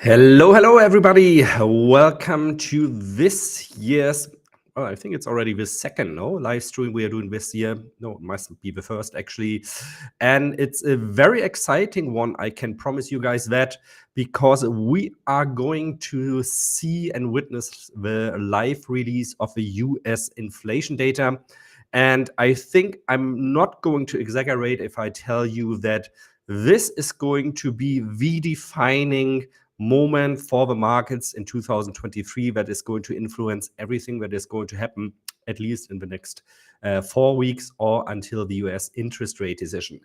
Hello, everybody. Welcome to this year's, I think it's already the second, live stream we are doing this year. No, it must be the first, actually. And it's a very exciting one, I can promise you guys that, because we are going to see and witness the live release of the US inflation data. And I think I'm not going to exaggerate if I tell you that this is going to be the defining moment for the markets in 2023 that is going to influence everything that is going to happen, at least in the next 4 weeks or until the US interest rate decision.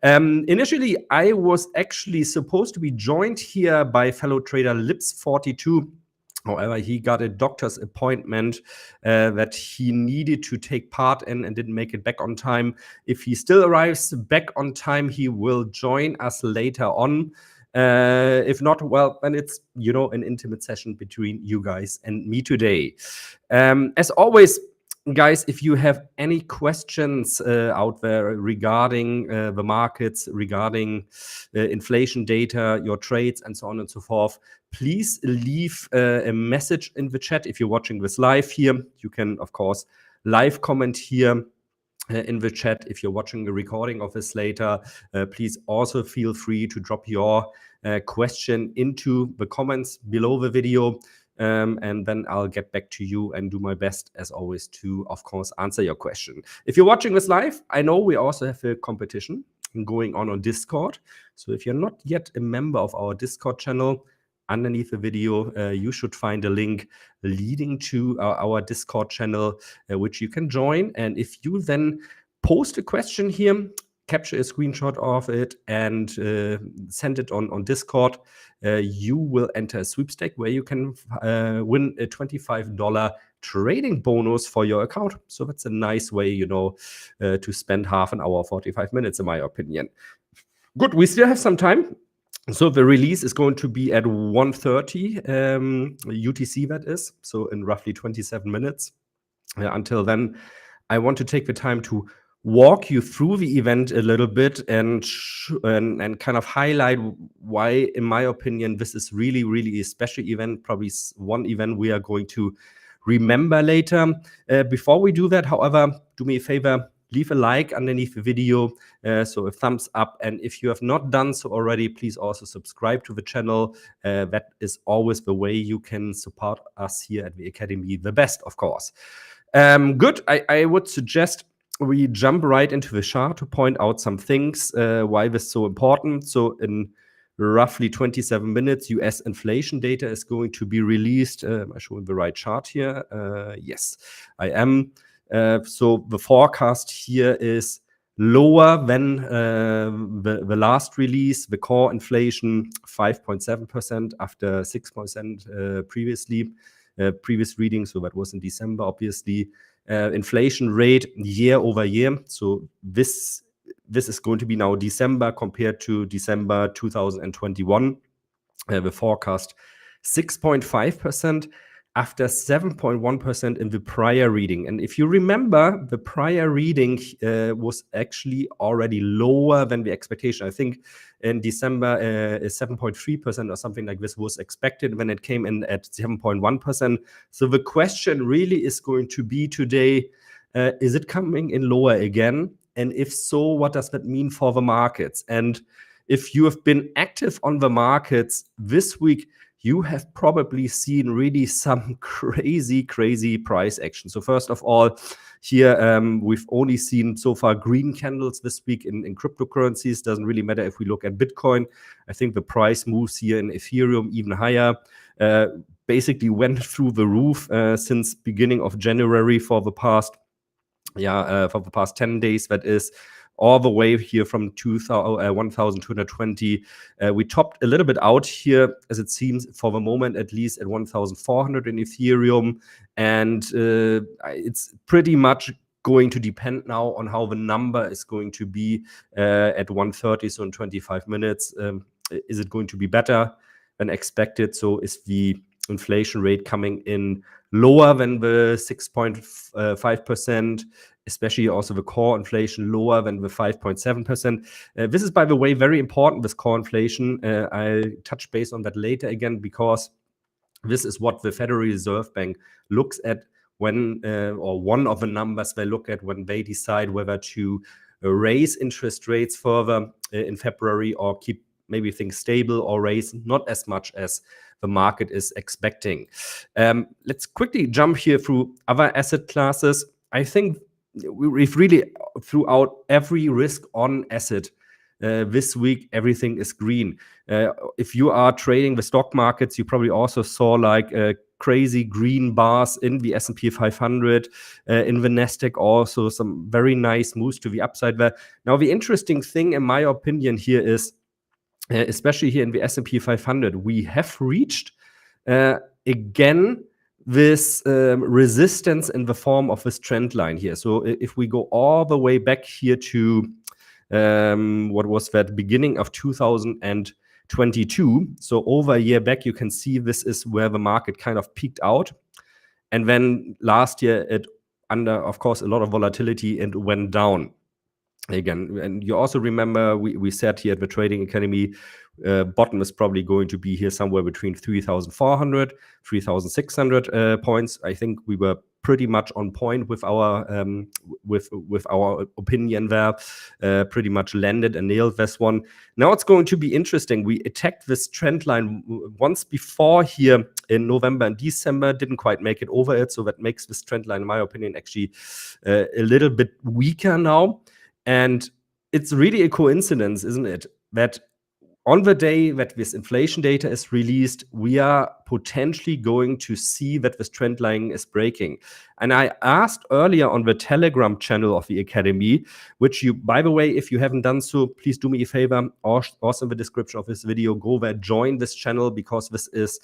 Initially, I was actually supposed to be joined here by fellow trader LIBZ42. However, he got a doctor's appointment that he needed to take part in and didn't make it back on time. If he still arrives back on time, he will join us later on. If not, well, then it's, an intimate session between you guys and me today. As always, guys, if you have any questions out there regarding the markets, regarding inflation data, your trades, and so on and so forth, please leave a message in the chat. If you're watching this live here, you can, of course, live comment here in the chat. If you're watching the recording of this later, please also feel free to drop your question into the comments below the video. And then I'll get back to you and do my best, as always, to, of course, answer your question. If you're watching this live, I know we also have a competition going on Discord. So if you're not yet a member of our Discord channel, underneath the video, you should find a link leading to our Discord channel, which you can join. And if you then post a question here, capture a screenshot of it and send it on Discord, you will enter a sweepstake where you can win a $25 trading bonus for your account. So that's a nice way, to spend half an hour, 45 minutes, in my opinion. Good, we still have some time. So the release is going to be at 1:30 UTC, that is, so in roughly 27 minutes. Until then, I want to take the time to walk you through the event a little bit and kind of highlight why, in my opinion, this is really, really a special event, probably one event we are going to remember later. Before we do that, however, do me a favor, leave a like underneath the video, so a thumbs up. And if you have not done so already, please also subscribe to the channel. That is always the way you can support us here at the Academy the best, of course. Good, I would suggest we jump right into the chart to point out some things, why this is so important. So in roughly 27 minutes, US inflation data is going to be released. Am I showing the right chart here? Yes, I am. So the forecast here is lower than the last release. The core inflation 5.7% after 6% previous reading. So that was in December, obviously. Inflation rate year over year. So this is going to be now December compared to December 2021. The forecast 6.5%. After 7.1% in the prior reading. And if you remember, the prior reading was actually already lower than the expectation. I think in December, 7.3% or something like this was expected when it came in at 7.1%. So the question really is going to be today, is it coming in lower again? And if so, what does that mean for the markets? And if you have been active on the markets this week, you have probably seen really some crazy price action. So first of all, here we've only seen so far green candles this week in cryptocurrencies. Doesn't really matter if we look at Bitcoin. I think the price moves here in Ethereum even higher. Basically went through the roof since beginning of January for the past 10 days. That is all the way here from 1,220. We topped a little bit out here, as it seems, for the moment, at least at 1,400 in Ethereum. And it's pretty much going to depend now on how the number is going to be at 1:30, so in 25 minutes. Is it going to be better than expected? So is the inflation rate coming in lower than the 6.5%? especially also the core inflation lower than the 5.7%. This is, by the way, very important, this core inflation. I'll touch base on that later again, because this is what the Federal Reserve Bank looks at when, or one of the numbers they look at when they decide whether to raise interest rates further in February, or keep maybe things stable, or raise not as much as the market is expecting. Let's quickly jump here through other asset classes. I think we've really, throughout every risk on asset, this week, everything is green. If you are trading the stock markets, you probably also saw like crazy green bars in the S&P 500, in the Nasdaq, also some very nice moves to the upside there. Now, the interesting thing, in my opinion, here is, especially here in the S&P 500, we have reached again this resistance in the form of this trend line here. So if we go all the way back here to what was that, beginning of 2022, so over a year back, you can see this is where the market kind of peaked out. And then last year, it, under, of course, a lot of volatility, and went down again. And you also remember we said here at the Trading Academy, bottom is probably going to be here somewhere between 3,400, 3,600 points. I think we were pretty much on point with our opinion there. Pretty much landed and nailed this one. Now it's going to be interesting. We attacked this trend line once before here in November and December, didn't quite make it over it, so that makes this trend line, in my opinion, actually a little bit weaker now. And it's really a coincidence, isn't it, that on the day that this inflation data is released, we are potentially going to see that this trend line is breaking. And I asked earlier on the Telegram channel of the Academy, which you, by the way, if you haven't done so, please do me a favor, also in the description of this video, go there, join this channel, because this is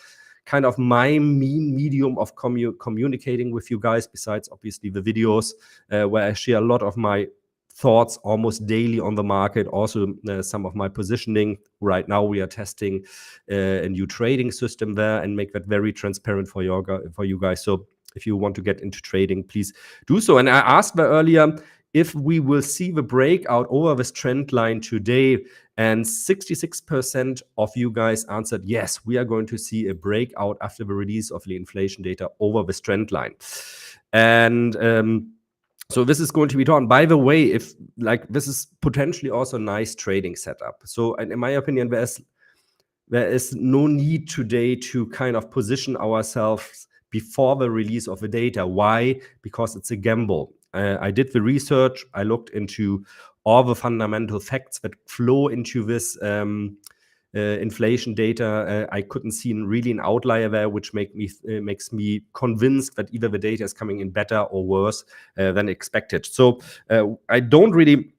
kind of my main medium of communicating with you guys, besides obviously the videos, where I share a lot of my thoughts almost daily on the market, also some of my positioning. Right now we are testing a new trading system there, and make that very transparent for you guys. So if you want to get into trading, please do so. And I asked there earlier if we will see the breakout over this trend line today, and 66% of you guys answered yes, we are going to see a breakout after the release of the inflation data over this trend line. And so this is going to be done. By the way, if like this is potentially also a nice trading setup. So in my opinion, there is no need today to kind of position ourselves before the release of the data. Why? Because it's a gamble. I did the research. I looked into all the fundamental facts that flow into this inflation data. I couldn't see really an outlier there, which makes me convinced that either the data is coming in better or worse than expected. So I don't really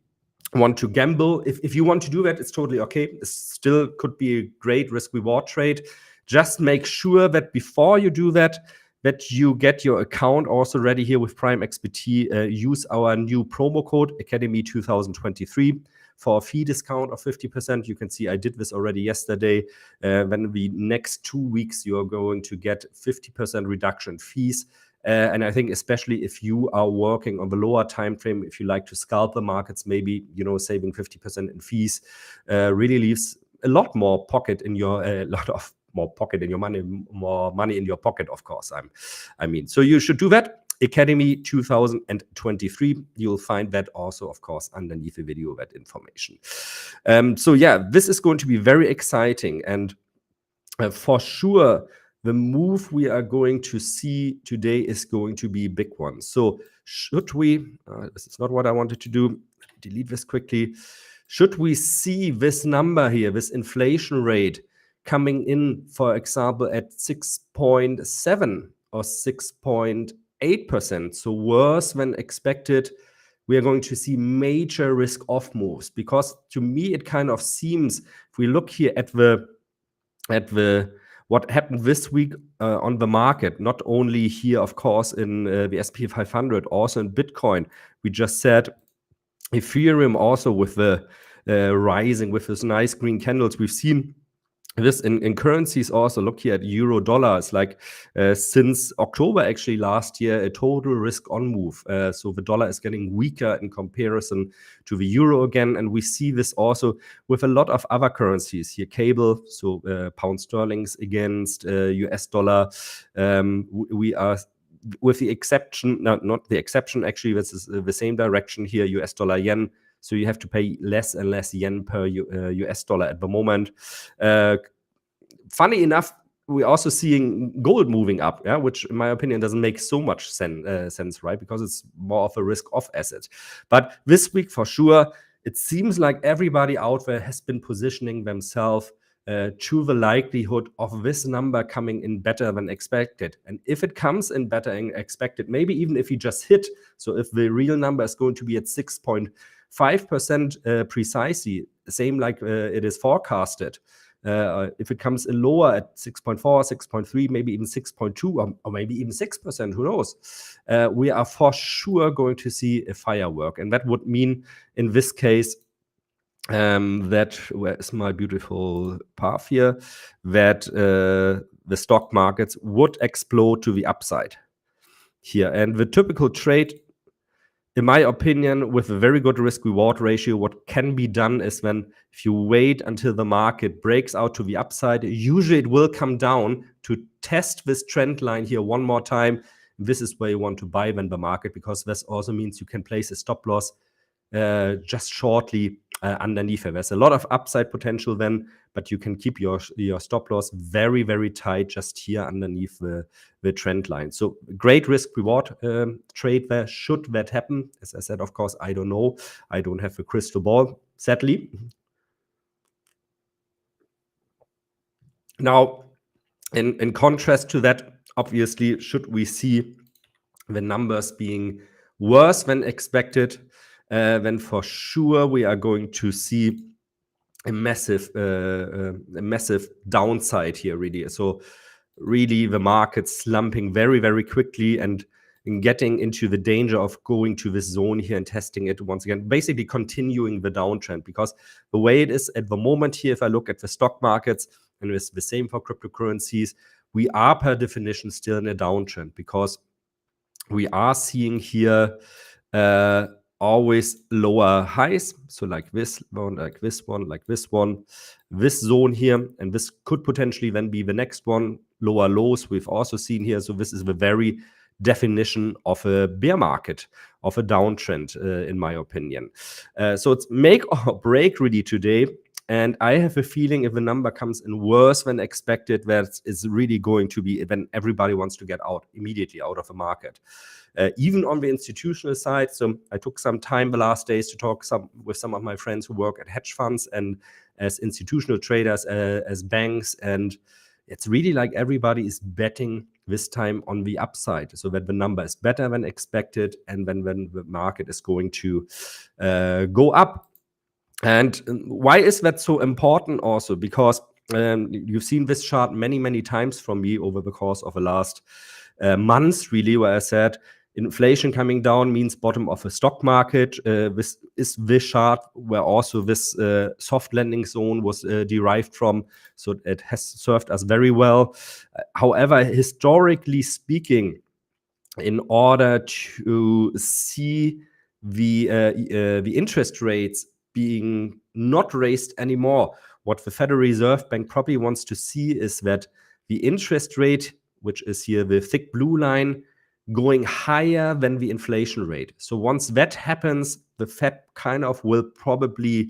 want to gamble. If you want to do that, it's totally okay. It still could be a great risk-reward trade. Just make sure that before you do that, that you get your account also ready here with PrimeXBT. Use our new promo code Academy 2023 for a fee discount of 50%. You can see I did this already yesterday. Then the next 2 weeks, you are going to get 50% reduction fees. And I think especially if you are working on the lower time frame, if you like to scalp the markets, maybe, you know, saving 50% in fees really leaves a lot more pocket in your more money in your pocket, of course. I mean, so you should do that. Academy 2023. You'll find that also, of course, underneath the video, that information. So yeah, this is going to be very exciting, and for sure, the move we are going to see today is going to be a big one. So should we? This is not what I wanted to do. Delete this quickly. Should we see this number here, this inflation rate, coming in, for example, at 6.7 or 6.8%, so worse than expected, we are going to see major risk-off moves. Because to me, it kind of seems, if we look here at what happened this week on the market, not only here, of course, in the S&P 500, also in Bitcoin. We just said Ethereum also with the rising with this nice green candles. We've seen This in currencies also, look here at euro dollar. It's like since October actually last year, a total risk on move. So the dollar is getting weaker in comparison to the euro again. And we see this also with a lot of other currencies here. Cable, so pound sterlings against US dollar. We are, with the exception, not the exception, actually, this is the same direction here, US dollar yen. So you have to pay less and less yen per US dollar at the moment. Funny enough, we're also seeing gold moving up, yeah, which in my opinion doesn't make so much sense, right? Because it's more of a risk-off asset. But this week, for sure, it seems like everybody out there has been positioning themselves to the likelihood of this number coming in better than expected. And if it comes in better than expected, maybe even if you just hit, so if the real number is going to be at 6.5% precisely, same like it is forecasted, if it comes in lower at 6.4, 6.3, maybe even 6.2, or maybe even 6%, who knows? We are for sure going to see a firework. And that would mean, in this case, that, where is my beautiful path here, that the stock markets would explode to the upside here. And the typical trade, in my opinion, with a very good risk-reward ratio, what can be done is, when if you wait until the market breaks out to the upside, usually it will come down to test this trend line here one more time. This is where you want to buy when the market, because this also means you can place a stop loss just shortly underneath it. There's a lot of upside potential then, but you can keep your stop loss very, very tight just here underneath the trend line. So great risk reward trade there. Should that happen? As I said, of course, I don't know. I don't have a crystal ball, sadly. Now, in contrast to that, obviously, should we see the numbers being worse than expected, then for sure we are going to see a massive downside here, really. So really the market slumping very, very quickly and getting into the danger of going to this zone here and testing it once again, basically continuing the downtrend. Because the way it is at the moment here, if I look at the stock markets, and it's the same for cryptocurrencies, we are per definition still in a downtrend, because we are seeing here always lower highs. So like this one, like this one, like this one, this zone here, and this could potentially then be the next one. Lower lows we've also seen here. So this is the very definition of a bear market, of a downtrend, in my opinion. So it's make or break really today. And I have a feeling if the number comes in worse than expected, that is really going to be when everybody wants to get out immediately out of the market. Even on the institutional side. So I took some time the last days to talk with some of my friends who work at hedge funds and as institutional traders, as banks. And it's really like everybody is betting this time on the upside, so that the number is better than expected, and then when the market is going to go up. And why is that so important also? Because you've seen this chart many, many times from me over the course of the last months, really, where I said inflation coming down means bottom of a stock market. This is this chart where also this soft landing zone was derived from. So it has served us very well. However, historically speaking, in order to see the interest rates being not raised anymore, what the Federal Reserve Bank probably wants to see is that the interest rate, which is here the thick blue line, going higher than the inflation rate. So once that happens, the Fed kind of will probably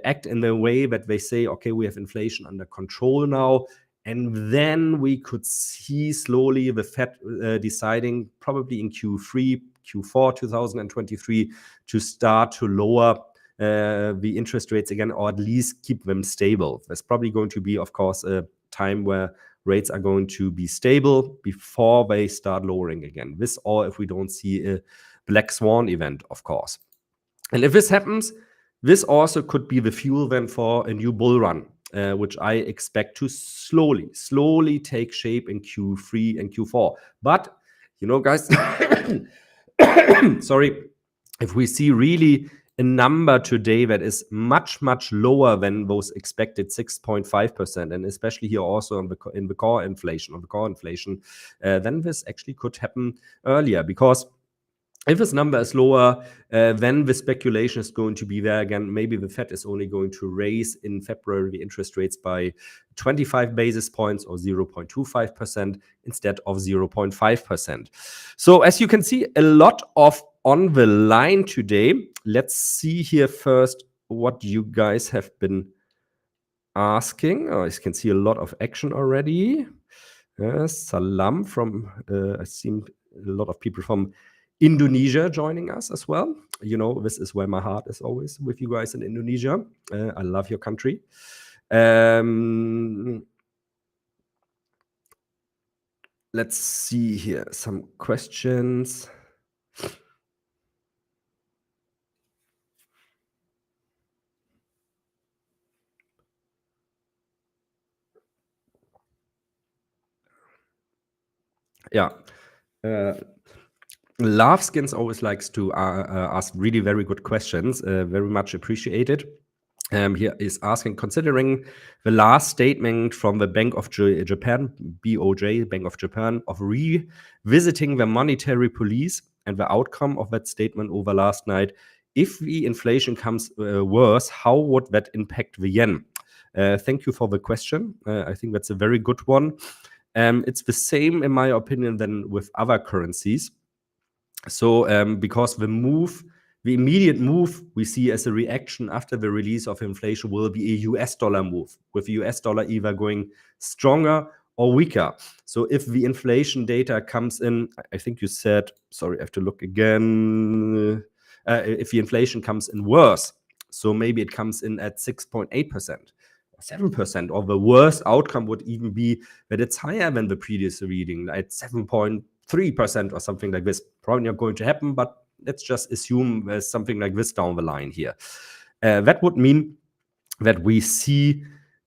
act in the way that they say, okay, we have inflation under control now. And then we could see slowly the Fed deciding, probably in Q3, Q4 2023, to start to lower the interest rates again, or at least keep them stable. There's probably going to be, of course, a time where rates are going to be stable before they start lowering again. This, or if we don't see a black swan event, of course. And if this happens, this also could be the fuel then for a new bull run, which I expect to slowly take shape in Q3 and Q4. But, you know, guys, sorry, if we see really a number today that is much, much lower than those expected 6.5%, and especially here also in the core inflation, then this actually could happen earlier, because if this number is lower, then the speculation is going to be there again. Maybe the Fed is only going to raise in February the interest rates by 25 basis points or 0.25% instead of 0.5%. So as you can see, a lot of on the line today. Let's see here first what you guys have been asking. Oh, you can see a lot of action already. Salam from, I see a lot of people from Indonesia joining us as well. You know, this is where my heart is always with you guys in Indonesia. I love your country. Let's see here some questions. Yeah. Loveskins always likes to ask really very good questions. Very much appreciated. Here is asking, considering the last statement from the Bank of Japan, BOJ, Bank of Japan, of revisiting the monetary police and the outcome of that statement over last night, if the inflation comes worse, how would that impact the yen? Thank you for the question. I think that's a very good one. It's the same, in my opinion, than with other currencies. So because the immediate move we see as a reaction after the release of inflation will be a US dollar move, with the US dollar either going stronger or weaker. So if the inflation data comes in, I think you said, sorry, I have to look again. If the inflation comes in worse, so maybe it comes in at 6.8%. 7%, or the worst outcome would even be that it's higher than the previous reading, like 7.3% or something like this. Probably not going to happen, but let's just assume there's something like this down the line here. That would mean that we see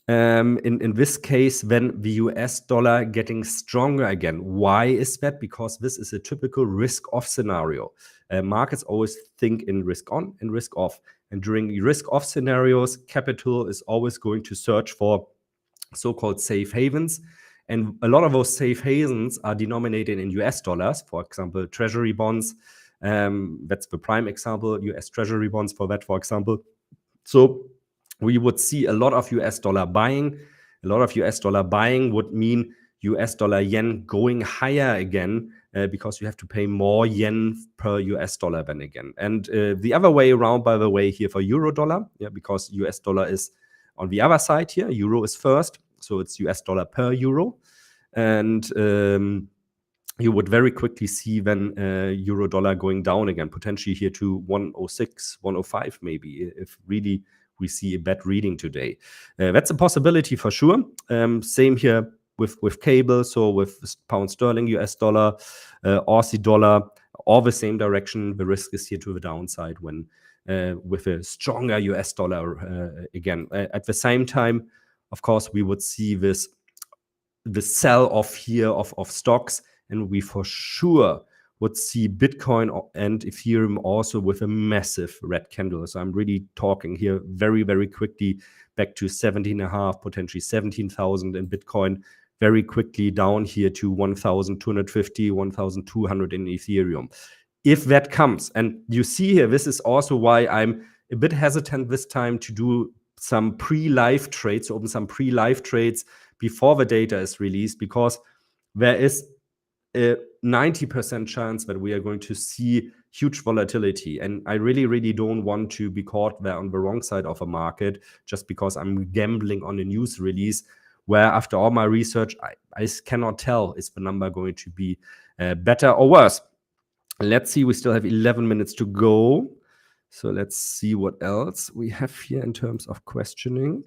in this case then the US dollar getting stronger again. Why is that? Because this is a typical risk-off scenario. Markets always think in risk on and risk off. And during risk-off scenarios, capital is always going to search for so-called safe havens. And a lot of those safe havens are denominated in US dollars, for example, treasury bonds. That's the prime example, US treasury bonds for that, for example. So we would see a lot of US dollar buying. A lot of US dollar buying would mean US dollar yen going higher again, because you have to pay more yen per US dollar then again. And the other way around, by the way, here for euro dollar, because US dollar is on the other side here, euro is first, so it's US dollar per euro. And you would very quickly see then euro dollar going down again, potentially here to 106, 105 maybe, if really we see a bad reading today. That's a possibility for sure. Same here with cable, so with pound sterling, US dollar, Aussie dollar, all the same direction. The risk is here to the downside when with a stronger US dollar again. At the same time, of course, we would see the sell-off here of stocks, and we for sure would see Bitcoin and Ethereum also with a massive red candle. So I'm really talking here very, very quickly back to 17.5, potentially 17,000 in Bitcoin, very quickly down here to 1,250, 1,200 in Ethereum. If that comes, and you see here, this is also why I'm a bit hesitant this time to do some pre-live trades, open some pre-live trades before the data is released, because there is a 90% chance that we are going to see huge volatility. And I really, really don't want to be caught there on the wrong side of a market just because I'm gambling on a news release where, after all my research, I cannot tell is the number going to be better or worse. Let's see, we still have 11 minutes to go. So let's see what else we have here in terms of questioning.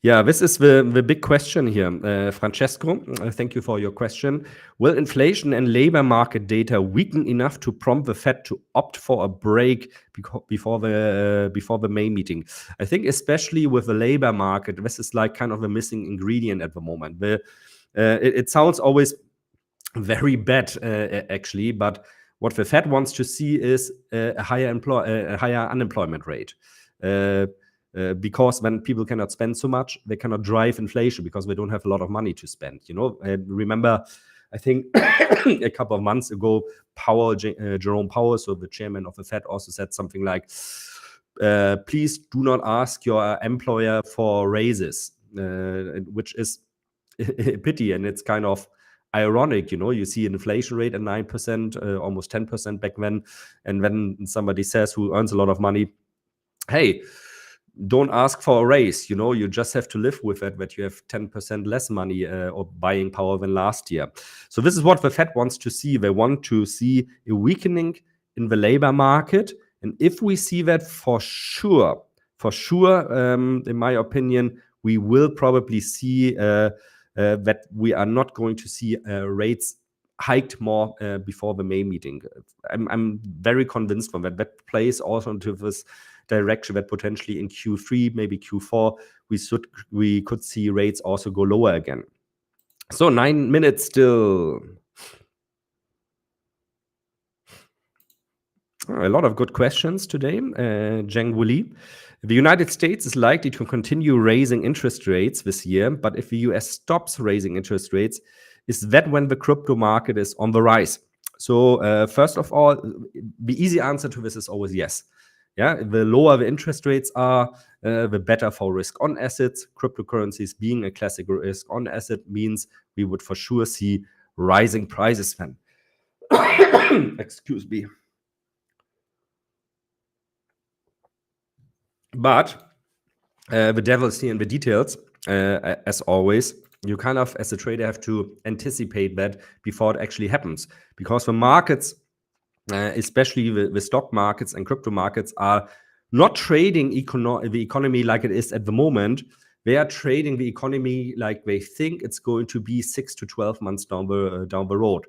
Yeah, this is the big question here. Francesco, thank you for your question. Will inflation and labor market data weaken enough to prompt the Fed to opt for a break before the May meeting? I think especially with the labor market, this is like kind of a missing ingredient at the moment. It sounds always very bad, actually. But what the Fed wants to see is a higher unemployment rate. Because when people cannot spend so much, they cannot drive inflation because they don't have a lot of money to spend. Remember, I think a couple of months ago, Jerome Powell, so the chairman of the Fed, also said something like, please do not ask your employer for raises, which is a pity. And it's kind of ironic, you see an inflation rate at 9%, almost 10% back then. And when somebody says, who earns a lot of money, hey, don't ask for a raise, you just have to live with it, that you have 10% less money or buying power than last year. So this is what the Fed wants to see. They want to see a weakening in the labor market. And if we see that, for sure, in my opinion, we will probably see that we are not going to see rates hiked more before the May meeting. I'm very convinced from that. That plays also into this direction that potentially in Q3, maybe Q4, we could see rates also go lower again. So 9 minutes still. A lot of good questions today. Zheng Wuli. The United States is likely to continue raising interest rates this year, but if the US stops raising interest rates, is that when the crypto market is on the rise? So first of all, the easy answer to this is always yes. Yeah, the lower the interest rates are, the better for risk-on assets. Cryptocurrencies being a classic risk-on asset means we would for sure see rising prices then. Excuse me. But the devil is here in the details, as always. You kind of, as a trader, have to anticipate that before it actually happens. Because the markets, especially the stock markets and crypto markets, are not trading the economy like it is at the moment. They are trading the economy like they think it's going to be 6 to 12 months down the road.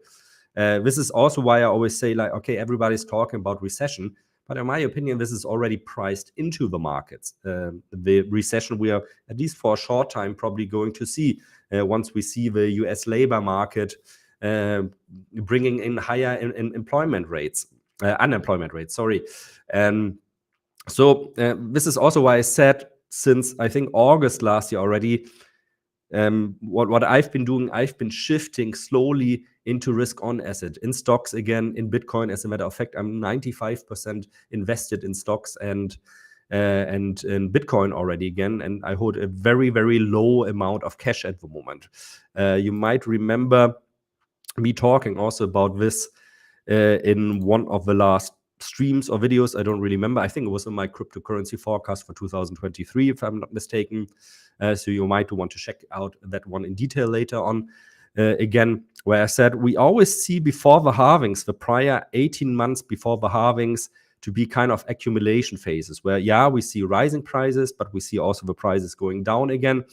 This is also why I always say, like, okay, everybody's talking about recession, but in my opinion, this is already priced into the markets. The recession we are, at least for a short time, probably going to see once we see the US labor market bringing in higher unemployment rates. So this is also why I said, since I think August last year already, what I've been doing, I've been shifting slowly into risk-on asset, in stocks again, in Bitcoin. As a matter of fact, I'm 95% invested in stocks and in Bitcoin already again, and I hold a very, very low amount of cash at the moment. You might remember me talking also about this in one of the last streams or videos. I don't really remember. I think it was in my cryptocurrency forecast for 2023, if I'm not mistaken. So you might want to check out that one in detail later on. Again, where I said we always see before the halvings, the prior 18 months before the halvings, to be kind of accumulation phases where, yeah, we see rising prices, but we see also the prices going down again.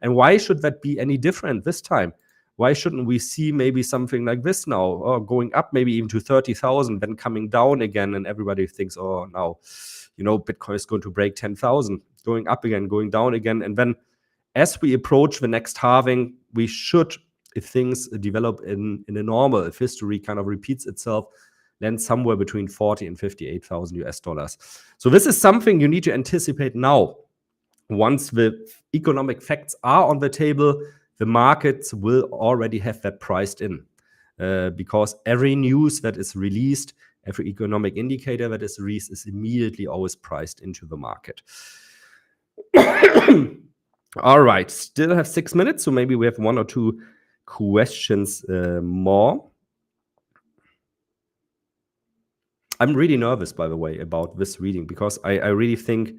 And why should that be any different this time? Why shouldn't we see maybe something like this now, or going up maybe even to 30,000, then coming down again, and everybody thinks, oh, now, Bitcoin is going to break 10,000, going up again, going down again. And then as we approach the next halving, we should, if things develop in a normal, if history kind of repeats itself, land somewhere between 40 and 58,000 US dollars. So this is something you need to anticipate now. Once the economic facts are on the table, the markets will already have that priced in, because every news that is released, every economic indicator that is released is immediately always priced into the market. All right, still have 6 minutes, so maybe we have 1 or 2 questions more. I'm really nervous, by the way, about this reading, because I really think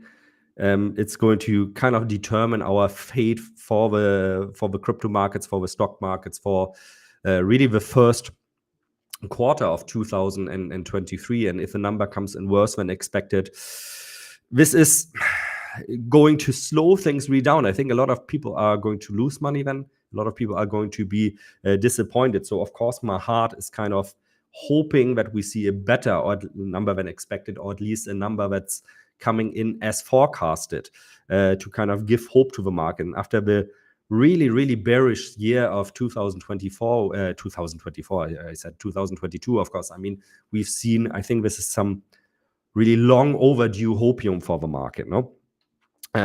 it's going to kind of determine our fate for the crypto markets, for the stock markets, for really the first quarter of 2023. And if the number comes in worse than expected, this is going to slow things really down. I think a lot of people are going to lose money then. A lot of people are going to be disappointed. So, of course, my heart is kind of hoping that we see a better number than expected, or at least a number that's coming in as forecasted, to kind of give hope to the market. And after the really, really bearish year of 2024, 2024, I said 2022, of course. I mean, we've seen, I think this is some really long overdue hopium for the market, no?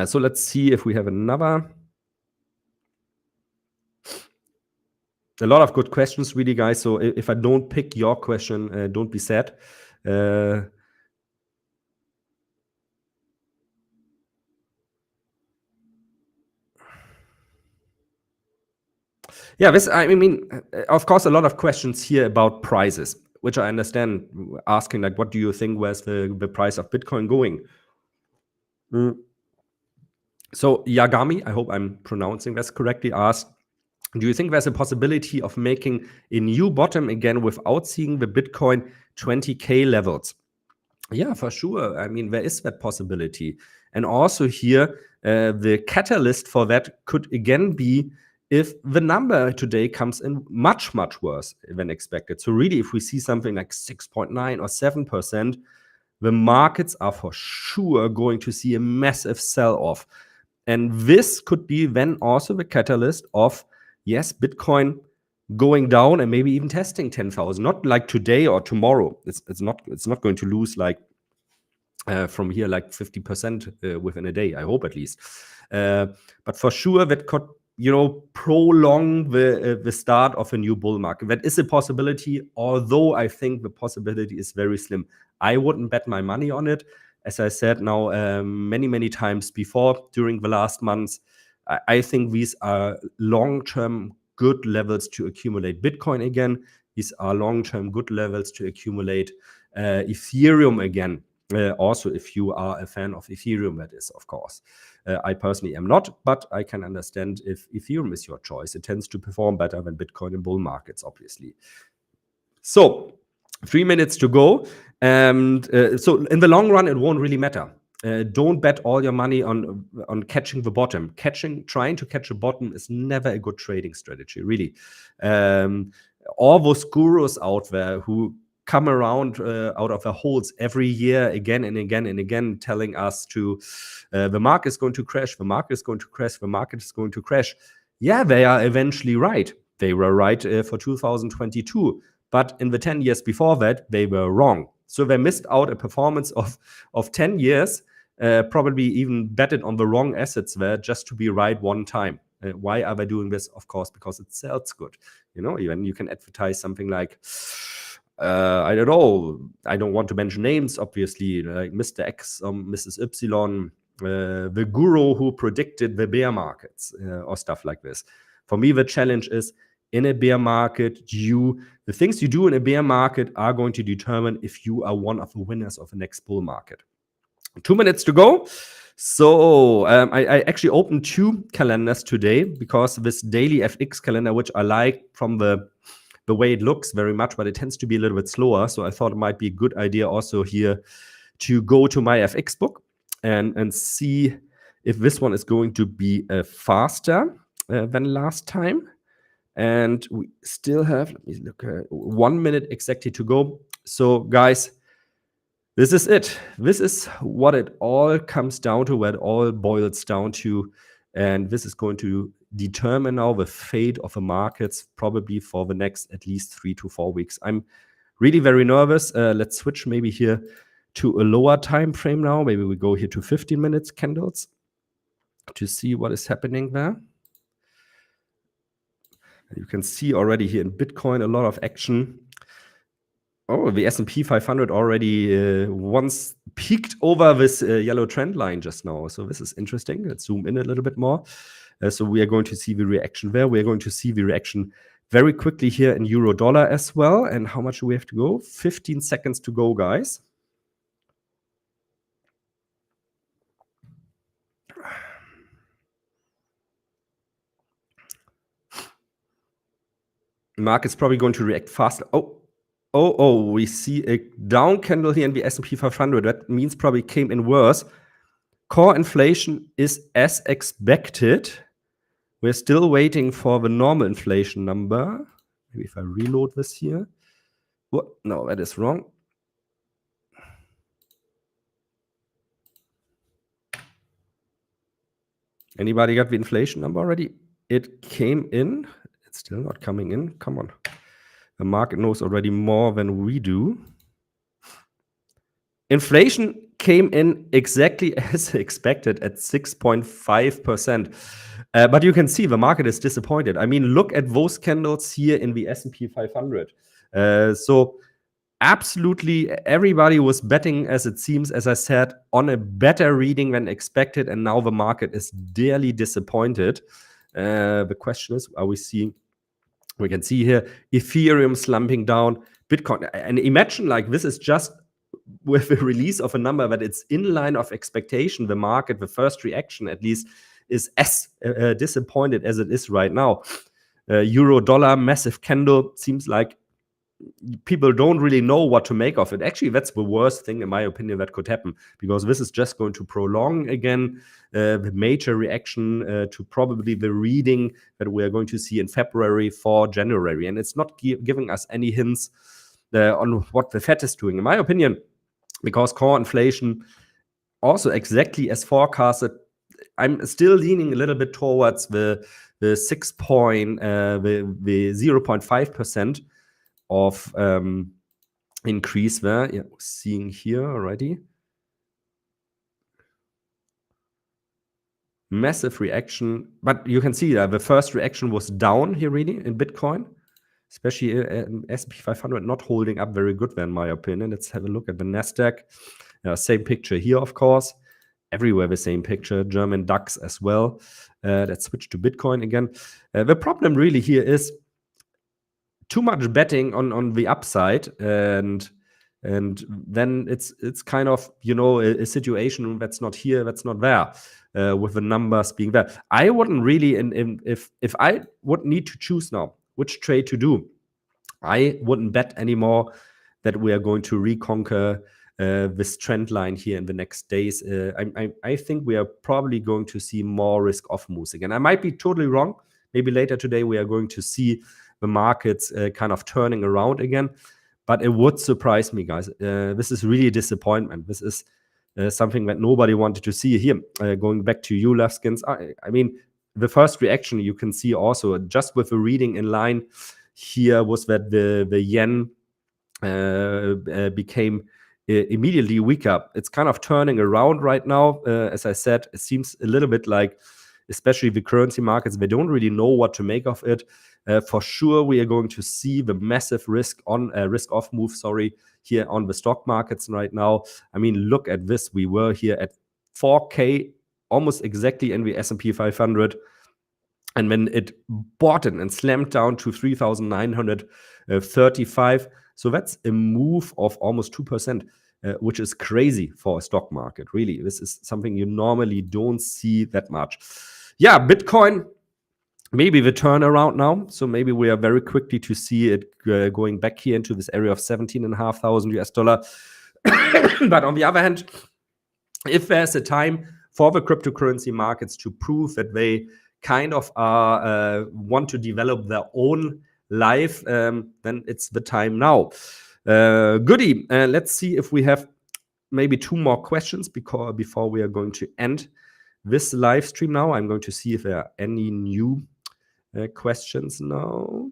So let's see if we have another. A lot of good questions, really, guys. So if I don't pick your question, don't be sad. Yeah, this, I mean, of course, a lot of questions here about prices, which I understand, asking like, what do you think, where's the price of Bitcoin going? So Yagami, I hope I'm pronouncing this correctly, asked, do you think there's a possibility of making a new bottom again without seeing the Bitcoin 20K levels? Yeah, for sure. I mean, there is that possibility. And also here, the catalyst for that could again be if the number today comes in much, much worse than expected. So really, if we see something like 6.9 or 7%, the markets are for sure going to see a massive sell-off. And this could be then also the catalyst of, yes, Bitcoin going down and maybe even testing 10,000. Not like today or tomorrow. It's not going to lose like from here like 50% within a day. I hope at least. But for sure that could, you know, prolong the start of a new bull market. That is a possibility, although I think the possibility is very slim. I wouldn't bet my money on it. As I said now many times before during the last months, I think these are long-term good levels to accumulate Bitcoin again. These are long-term good levels to accumulate Ethereum again. Also, if you are a fan of Ethereum, that is, of course. I personally am not, but I can understand if Ethereum is your choice. It tends to perform better than Bitcoin in bull markets, obviously. So 3 minutes to go. And so in the long run, it won't really matter. Don't bet all your money on catching the bottom. Trying to catch a bottom is never a good trading strategy, really. All those gurus out there who come around out of their holes every year again and again and again, telling us to the market is going to crash, the market is going to crash, the market is going to crash. Yeah, they are eventually right. They were right for 2022. But in the 10 years before that, they were wrong. So they missed out a performance of 10 years, probably even betted on the wrong assets there just to be right one time. Why are they doing this? Of course, because it sells good. You know, even you can advertise something like, I don't know, I don't want to mention names, obviously, like Mr. X, Mrs. Y, the guru who predicted the bear markets or stuff like this. For me, the challenge is in a bear market, the things you do in a bear market are going to determine if you are one of the winners of the next bull market. 2 minutes to go. So I actually opened 2 calendars today because this daily FX calendar, which I like from the way it looks very much, but it tends to be a little bit slower. So I thought it might be a good idea also here to go to my FX book and see if this one is going to be faster than last time. And we still have, let me look, 1 minute exactly to go. So guys, this is it. This is what it all comes down to, what it all boils down to. And this is going to determine now the fate of the markets probably for the next at least 3 to 4 weeks. I'm really very nervous. Let's switch maybe here to a lower time frame now. Maybe we go here to 15 minutes candles to see what is happening there. You can see already here in Bitcoin a lot of action. Oh, the S&P 500 already once peaked over this yellow trend line just now. So this is interesting. Let's zoom in a little bit more. So we are going to see the reaction there. We are going to see the reaction very quickly here in euro dollar as well. And how much do we have to go? 15 seconds to go, guys. Market's probably going to react faster. Oh, we see a down candle here in the S&P 500. That means probably came in worse. Core inflation is as expected. We're still waiting for the normal inflation number. Maybe if I reload this here. What? No, that is wrong. Anybody got the inflation number already? it came in. It's still not coming in. Come on. The market knows already more than we do. Inflation came in exactly as expected at 6.5%. But you can see the market is disappointed. I mean, look at those candles here in the S&P 500. So absolutely everybody was betting, as it seems, as I said, on a better reading than expected, and now the market is dearly disappointed. The question is, are we seeing? We can see here Ethereum slumping down, Bitcoin, and imagine like this is just with the release of a number that it's in line of expectation. The market, the first reaction at least, is as disappointed as it is right now. Euro dollar massive candle, seems like people don't really know what to make of it. Actually, that's the worst thing, in my opinion, that could happen, because this is just going to prolong again the major reaction to probably the reading that we are going to see in February for January. And it's not giving us any hints on what the Fed is doing, in my opinion, because core inflation also exactly as forecasted. I'm still leaning a little bit towards the 0.5% of increase there. Yeah, seeing here already. Massive reaction, but you can see that the first reaction was down here really in Bitcoin, especially in S&P 500 not holding up very good there, in my opinion. Let's have a look at the Nasdaq. Same picture here, of course. Everywhere the same picture, German DAX as well. Let's switch to Bitcoin again. The problem really here is too much betting on the upside, and then it's kind of, you know, a situation that's not here, that's not there, with the numbers being there. I wouldn't really, if I would need to choose now which trade to do, I wouldn't bet anymore that we are going to reconquer this trend line here in the next days. I think we are probably going to see more risk-off moves again. I might be totally wrong. Maybe later today we are going to see the markets kind of turning around again. But it would surprise me, guys. This is really a disappointment. This is something that nobody wanted to see here. Going back to you, Levskins, I mean, the first reaction you can see also just with the reading in line here was that the yen became immediately weaker. It's kind of turning around right now. As I said, it seems a little bit like, especially the currency markets, they don't really know what to make of it. For sure, we are going to see the massive risk-off move, here on the stock markets right now. I mean, look at this. We were here at 4K, almost exactly in the S&P 500. And when it bottomed and slammed down to 3,935, so that's a move of almost 2%, which is crazy for a stock market, really. This is something you normally don't see that much. Yeah, Bitcoin, maybe the turnaround now. So maybe we are very quickly to see it going back here into this area of 17,500 US dollar. But on the other hand, if there's a time for the cryptocurrency markets to prove that they kind of want to develop their own life, then it's the time now. Goody. Let's see if we have maybe 2 more questions before we are going to end this live stream now. I'm going to see if there are any new questions now.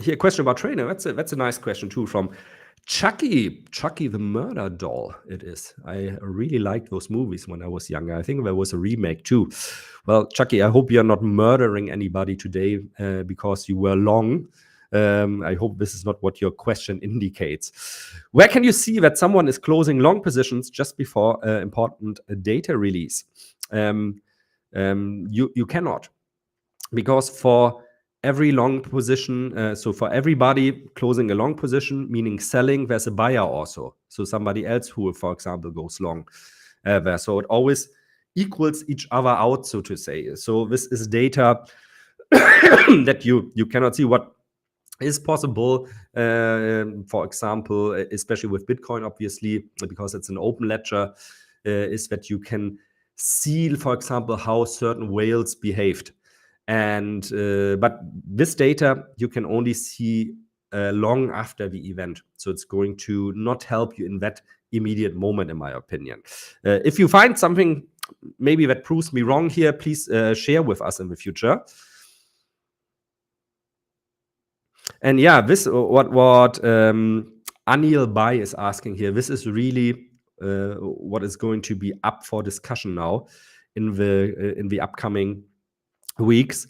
Here, a question about trading. That's a nice question too from Chucky the Murder Doll. It is. I really liked those movies when I was younger. I think there was a remake too. Well, Chucky, I hope you're not murdering anybody today because you were long. I hope this is not what your question indicates. Where can you see that someone is closing long positions just before important data release? You cannot, because for every long position, so for everybody closing a long position, meaning selling, there's a buyer also. So somebody else who, for example, goes long there. So it always equals each other out, so to say. So this is data that you cannot see. What is possible, for example, especially with Bitcoin, obviously, because it's an open ledger, is that you can see, for example, how certain whales behaved. And but this data you can only see long after the event. So it's going to not help you in that immediate moment, in my opinion. If you find something maybe that proves me wrong here, please share with us in the future. And yeah, this what Anil Bai is asking here. This is really what is going to be up for discussion now in the upcoming weeks.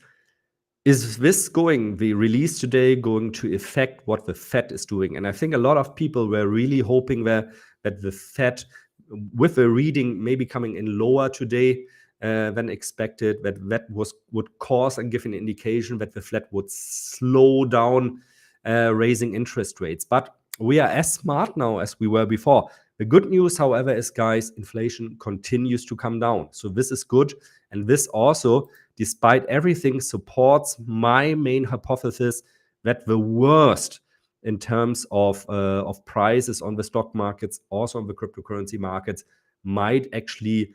Is this the release today going to affect what the Fed is doing? And I think a lot of people were really hoping that the Fed, with the reading maybe coming in lower today than expected, that would cause and give an indication that the Fed would slow down raising interest rates. But we are as smart now as we were before. The good news, however, is, guys, inflation continues to come down. So this is good. And this also, despite everything, supports my main hypothesis that the worst in terms of prices on the stock markets, also on the cryptocurrency markets, might actually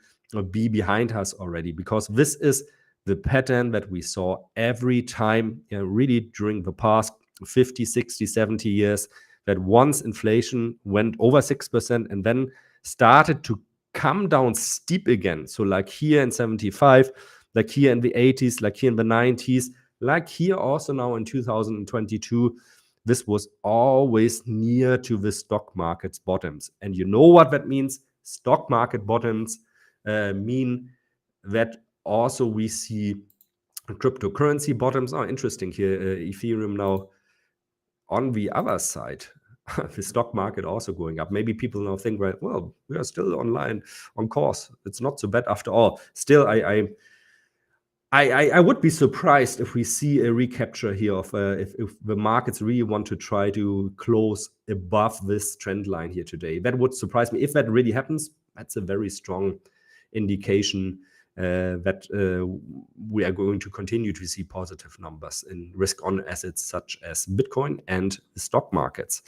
be behind us already, because this is the pattern that we saw every time, really during the past 50, 60, 70 years, that once inflation went over 6% and then started to come down steep again. So like here in 75, like here in the 80s, like here in the 90s, like here also now in 2022, this was always near to the stock market's bottoms. And you know what that means? Stock market bottoms mean that also we see cryptocurrency bottoms. Oh, interesting here, Ethereum now on the other side. The stock market also going up. Maybe people now think, right, well, we are still on course. It's not so bad after all. Still, I would be surprised if we see a recapture here of if the markets really want to try to close above this trend line here today. That would surprise me. If that really happens, that's a very strong indication that we are going to continue to see positive numbers in risk-on assets such as Bitcoin and the stock markets.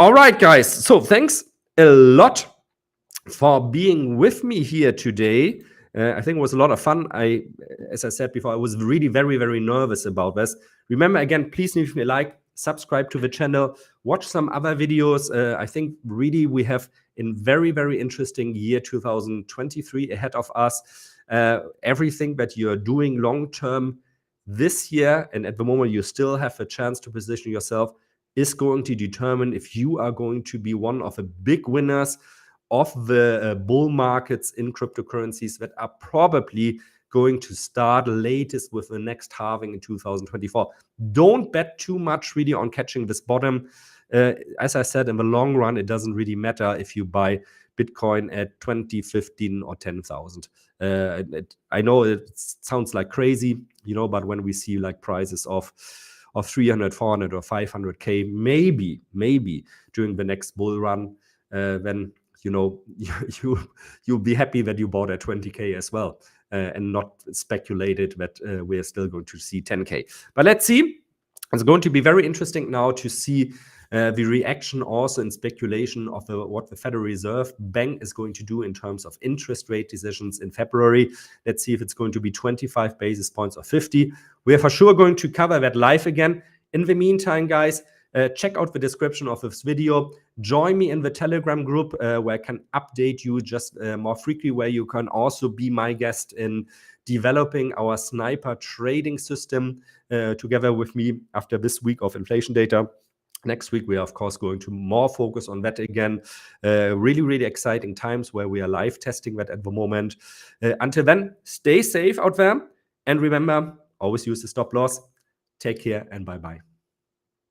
All right, guys. So thanks a lot for being with me here today. I think it was a lot of fun. As I said before, I was really very, very nervous about this. Remember, again, please leave me a like, subscribe to the channel, watch some other videos. I think really we have a very, very interesting year 2023 ahead of us. Everything that you're doing long-term this year, and at the moment you still have a chance to position yourself, is going to determine if you are going to be one of the big winners of the bull markets in cryptocurrencies that are probably going to start latest with the next halving in 2024. Don't bet too much really on catching this bottom. As I said, in the long run, it doesn't really matter if you buy Bitcoin at 20, 15, or 10,000. I know it sounds like crazy, but when we see like prices of 300, 400, or 500K, maybe during the next bull run, then you'll be happy that you bought at 20K as well, and not speculated that we're still going to see 10K. But let's see. It's going to be very interesting now to see the reaction also in speculation of what the Federal Reserve Bank is going to do in terms of interest rate decisions in February. Let's see if it's going to be 25 basis points or 50. We are for sure going to cover that live again. In the meantime, guys, check out the description of this video. Join me in the Telegram group where I can update you just more frequently, where you can also be my guest in developing our sniper trading system together with me after this week of inflation data. Next week, we are, of course, going to more focus on that again. Really, really exciting times where we are live testing that at the moment. Until then, stay safe out there. And remember, always use the stop loss. Take care and bye-bye.